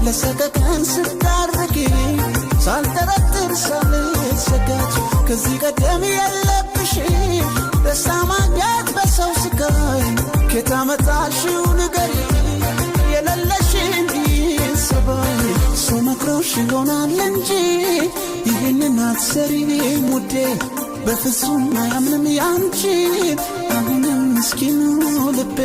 ለሰቀቀን ስታርቂ ሳልጠረጥር ሳልሰጋች ከዚህ ቀደም የለብሽ ደስታ ማግኘት በሰው ስቃይ ከታመጣሽው ንገሪ የሌለሽን ሰባይ ሰው መክሮሽ ይሆናል እንጂ ይህንን አትሰሪም ውዴ በፍጹም አያምንም ያንቺን አሁንም ምስኪኑ ልቤ